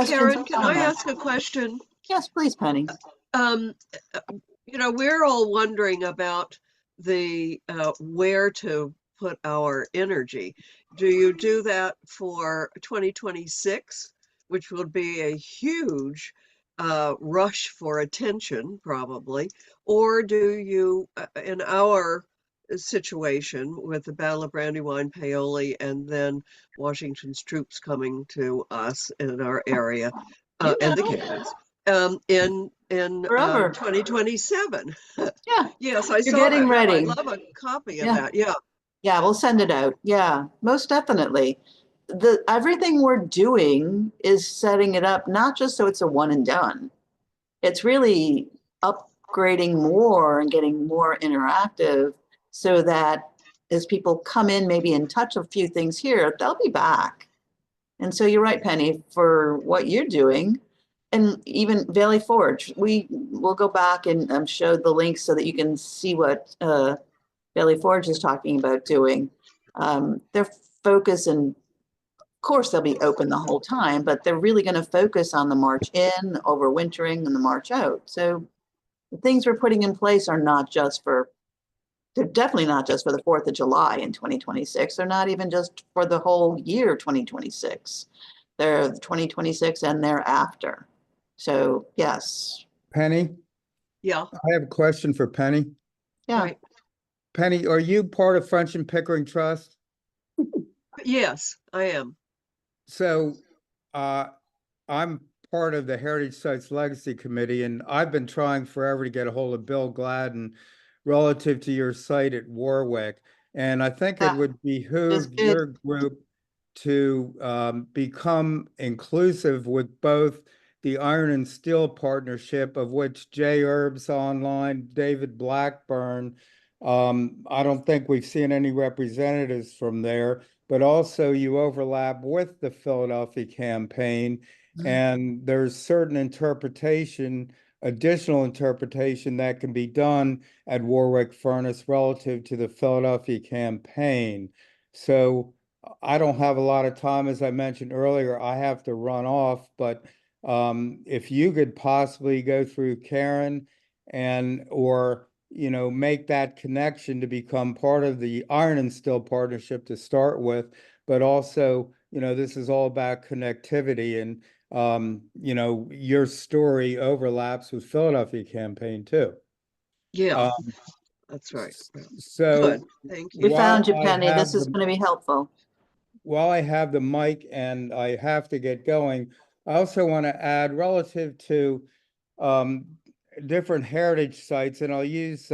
Karen, can I ask a question? Yes, please, Penny. We're all wondering about the where to put our energy. Do you do that for 2026, which will be a huge rush for attention, probably, or do you, in our situation with the Battle of Brandywine, Paoli, and then Washington's troops coming to us in our area, and the cannons, in 2027. Yeah. Yes, I You're saw getting that. ready. I'd love a copy of that. Yeah. Yeah, we'll send it out. Yeah, most definitely. Everything we're doing is setting it up, not just so it's a one and done. It's really upgrading more and getting more interactive so that as people come in, maybe and touch a few things here, they'll be back. And so you're right, Penny, for what you're doing. And even Valley Forge, we will go back and show the links so that you can see what Valley Forge is talking about doing. Their focus, and of course they'll be open the whole time, but they're really going to focus on the march in, overwintering, and the march out. So the things we're putting in place are not just for, they're definitely not just for the 4th of July in 2026. They're not even just for the whole year 2026. They're 2026 and thereafter. So yes. Penny, Yeah, I have a question for Penny. Yeah. right. Penny, are you part of French and Pickering Trust? Yes, I am. So, I'm part of the Heritage Sites Legacy Committee, and I've been trying forever to get a hold of Bill Gladden relative to your site at Warwick. And I think it would behoove good. your group to become inclusive with both the Iron and Steel Partnership, of which Jay Erb's online, David Blackburn. I don't think we've seen any representatives from there, but also you overlap with the Philadelphia campaign, and there's certain interpretation, additional interpretation that can be done at Warwick Furnace relative to the Philadelphia campaign. So I don't have a lot of time, as I mentioned earlier. I have to run off, but if you could possibly go through Karen and or make that connection to become part of the Iron and Steel Partnership to start with, but also this is all about connectivity, and your story overlaps with Philadelphia campaign too. Yeah, that's right. So Good, thank you. We found you, while I Penny. This have is the- going to be helpful. While I have the mic and I have to get going, I also want to add relative to um, different heritage sites, and I'll use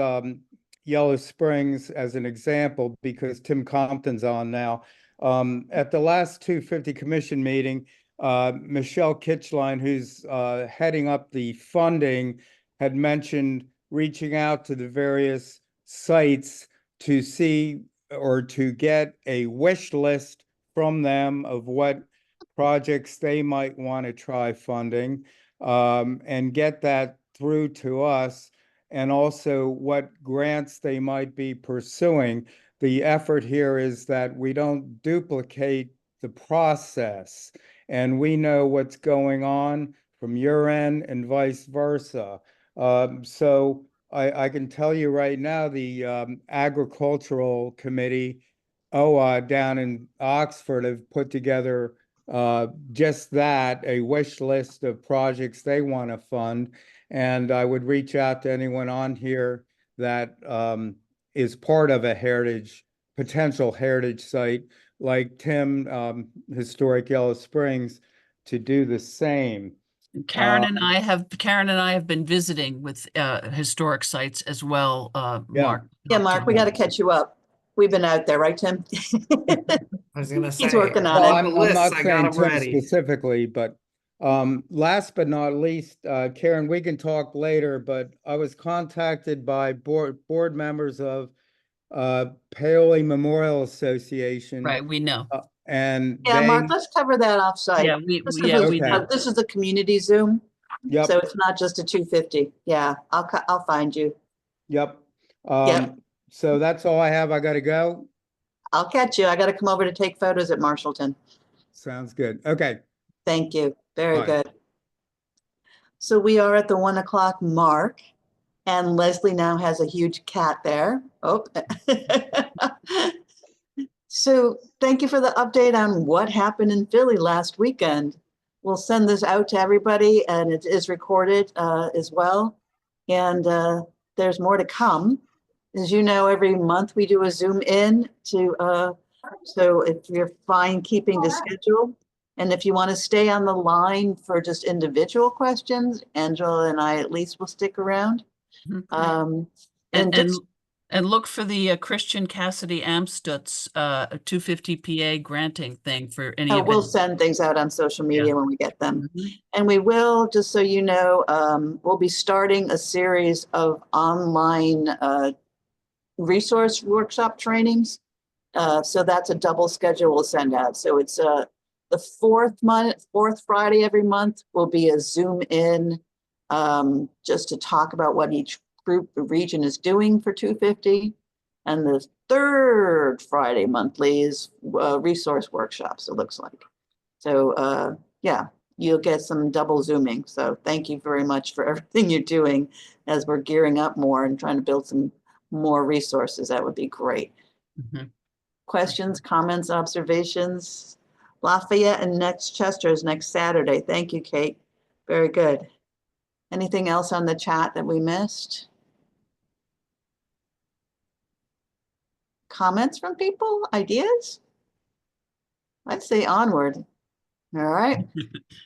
Yellow Springs as an example because Tim Compton's on now. At the last 250 Commission meeting, Michelle Kitchline, who's heading up the funding, had mentioned reaching out to the various sites to see or to get a wish list from them of what projects they might want to try funding, and get that through to us, and also what grants they might be pursuing. The effort here is that we don't duplicate the process, and we know what's going on from your end and vice versa. So I can tell you right now, the Agricultural Committee, down in Oxford, have put together just that, a wish list of projects they want to fund. And I would reach out to anyone on here that is part of a potential heritage site, like Tim, Historic Yellow Springs, to do the same. Karen and I have been visiting with historic sites as well, Mark. Yeah, Mark, we got to catch you up. We've been out there, right, Tim? I was gonna say, He's working on Well, it. I'm not I got saying 'em Tim ready. specifically, but last but not least, Karen, we can talk later, but I was contacted by board members of Paoli Memorial Association. Right, we know. And Yeah, they, Mark, let's cover that offsite. Yeah, we know. This is the community Zoom. Yep. So it's not just a 250. Yeah, I'll find you. Yep. Yep. So that's all I have. I got to go. I'll catch you. I got to come over to take photos at Marshallton. Sounds good. Okay. Thank you. Very Bye. good. So we are at the 1 o'clock mark, and Leslie now has a huge cat there. Oh. So thank you for the update on what happened in Philly last weekend. We'll send this out to everybody, and it is recorded as well. And there's more to come. As you know, every month we do a Zoom in to, so if you're fine keeping the schedule, and if you want to stay on the line for just individual questions, Angela and I at least will stick around. And look for the Christian Cassidy Amstutz 250 PA granting thing for any we'll event. send things out on social media when we get them. And we will, just so you know, we'll be starting a series of online resource workshop trainings. So that's a double schedule we'll send out. So it's the fourth Friday every month will be a Zoom in just to talk about what each group region is doing for 250. And the third Friday monthly is resource workshops, it looks like. So yeah, you'll get some double Zooming. So thank you very much for everything you're doing as we're gearing up more and trying to build some more resources. That would be great. Questions, comments, observations? Lafayette and next Chester is next Saturday. Thank you, Kate. Very good. Anything else on the chat that we missed? Comments from people? Ideas? I'd say onward. All right.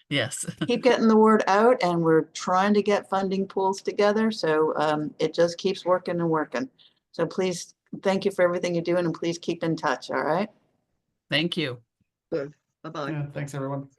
Yes. Keep getting the word out, and we're trying to get funding pools together. So it just keeps working and working. So please, thank you for everything you're doing, and please keep in touch. All right. Thank you. Good. Bye-bye. Yeah, thanks everyone.